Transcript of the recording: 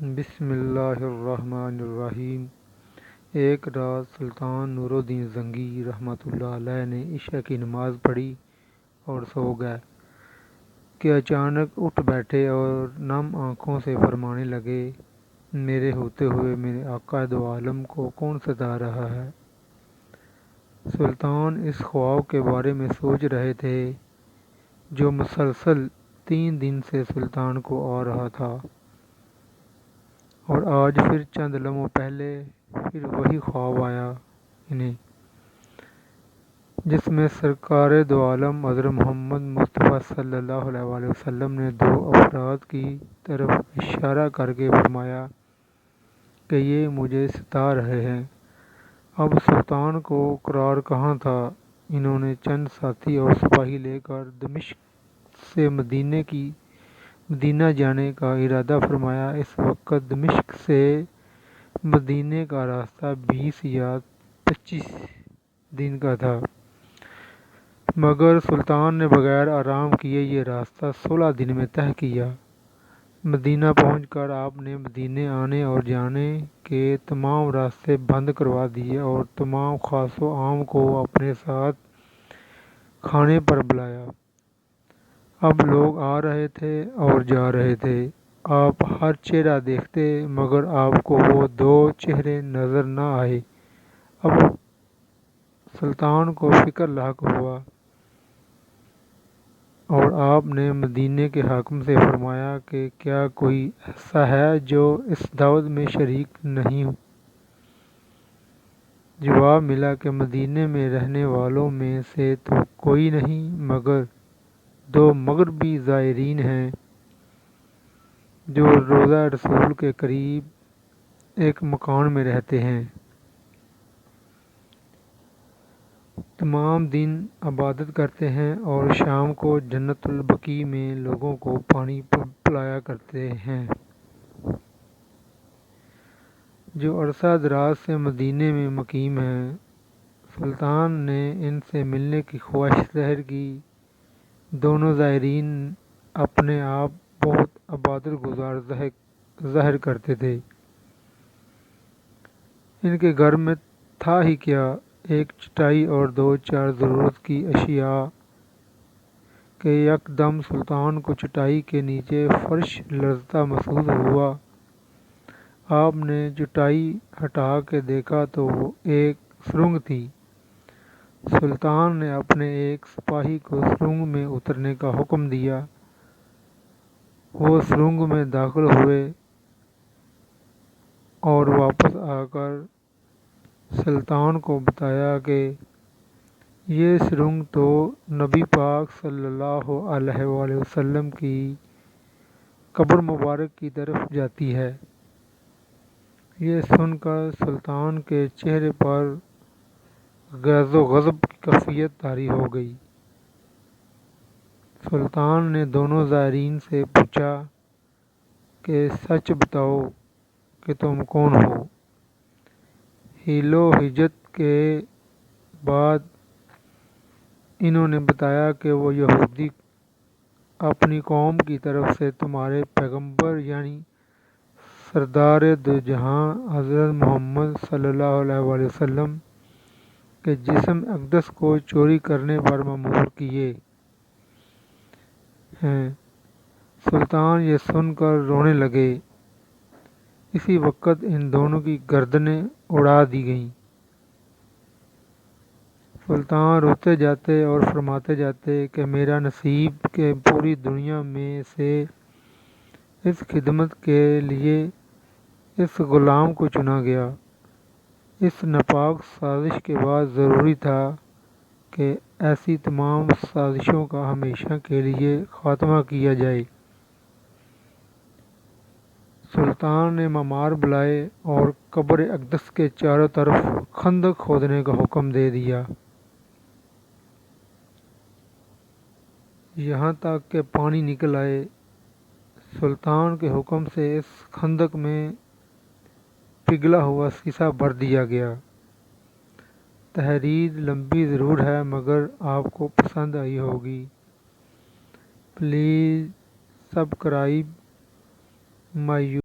بسم اللہ الرحمن الرحیم۔ ایک رات سلطان نور الدین زنگی رحمۃ اللہ علیہ نے عشاء کی نماز پڑھی اور سو گئے کہ اچانک اٹھ بیٹھے اور نم آنکھوں سے فرمانے لگے، میرے ہوتے ہوئے میرے آقا دو عالم کو کون ستا رہا ہے؟ سلطان اس خواب کے بارے میں سوچ رہے تھے جو مسلسل 3 دن سے سلطان کو آ رہا تھا، اور آج پھر چند لمحوں پہلے پھر وہی خواب آیا انہیں، جس میں سرکار دو عالم حضرت محمد مصطفیٰ صلی اللہ علیہ وآلہ وسلم نے 2 افراد کی طرف اشارہ کر کے فرمایا کہ یہ مجھے ستا رہے ہیں۔ اب سلطان کو قرار کہاں تھا؟ انہوں نے چند ساتھی اور سپاہی لے کر دمشق سے مدینہ جانے کا ارادہ فرمایا۔ اس وقت دمشق سے مدینہ کا راستہ 20 یا 25 دن کا تھا، مگر سلطان نے بغیر آرام کیے یہ راستہ 16 دن میں طے کیا۔ مدینہ پہنچ کر آپ نے مدینے آنے اور جانے کے تمام راستے بند کروا دیے اور تمام خاص و عام کو اپنے ساتھ کھانے پر بلایا۔ اب لوگ آ رہے تھے اور جا رہے تھے، آپ ہر چہرہ دیکھتے مگر آپ کو وہ 2 چہرے نظر نہ آئے۔ اب سلطان کو فکر لاحق ہوا اور آپ نے مدینے کے حاکم سے فرمایا کہ کیا کوئی ایسا ہے جو اس دعوت میں شریک نہیں ہو؟ جواب ملا کہ مدینے میں رہنے والوں میں سے تو کوئی نہیں، مگر 2 مغربی زائرین ہیں جو روضہ رسول کے قریب ایک مکان میں رہتے ہیں، تمام دن عبادت کرتے ہیں اور شام کو جنت البقیع میں لوگوں کو پانی پلایا کرتے ہیں، جو عرصہ دراز سے مدینے میں مقیم ہیں۔ سلطان نے ان سے ملنے کی خواہش ظاہر کی۔ دونوں زائرین اپنے آپ بہت عبادت گزار ظاہر کرتے تھے۔ ان کے گھر میں تھا ہی کیا، ایک چٹائی اور 2-4 ضرورت کی اشیاء کہ یکدم سلطان کو چٹائی کے نیچے فرش لرزتا محسوس ہوا۔ آپ نے چٹائی ہٹا کے دیکھا تو وہ ایک سرنگ تھی۔ سلطان نے اپنے ایک سپاہی کو سرنگ میں اترنے کا حکم دیا۔ وہ سرنگ میں داخل ہوئے اور واپس آ کر سلطان کو بتایا کہ یہ سرنگ تو نبی پاک صلی اللہ علیہ وآلہ وسلم کی قبر مبارک کی طرف جاتی ہے۔ یہ سن کر سلطان کے چہرے پر غیظ و غضب کی کیفیت طاری ہو گئی۔ سلطان نے دونوں زائرین سے پوچھا کہ سچ بتاؤ کہ تم کون ہو؟ حیل و حجت کے بعد انہوں نے بتایا کہ وہ یہودی اپنی قوم کی طرف سے تمہارے پیغمبر یعنی سردار دو جہاں حضرت محمد صلی اللہ علیہ وآلہ وسلم کے جسم اقدس کو چوری کرنے پر مأمور کیے ہیں۔ سلطان یہ سن کر رونے لگے۔ اسی وقت ان دونوں کی گردنیں اڑا دی گئیں۔ سلطان روتے جاتے اور فرماتے جاتے کہ میرا نصیب کہ پوری دنیا میں سے اس خدمت کے لیے اس غلام کو چنا گیا۔ اس ناپاک سازش کے بعد ضروری تھا کہ ایسی تمام سازشوں کا ہمیشہ کے لیے خاتمہ کیا جائے۔ سلطان نے معمار بلائے اور قبر اقدس کے چاروں طرف خندق کھودنے کا حکم دے دیا، یہاں تک کہ پانی نکل آئے۔ سلطان کے حکم سے اس خندق میں پگھلا ہوا سیسہ بھر دیا گیا۔ تحریر لمبی ضرور ہے مگر آپ کو پسند آئی ہوگی۔ Please subscribe my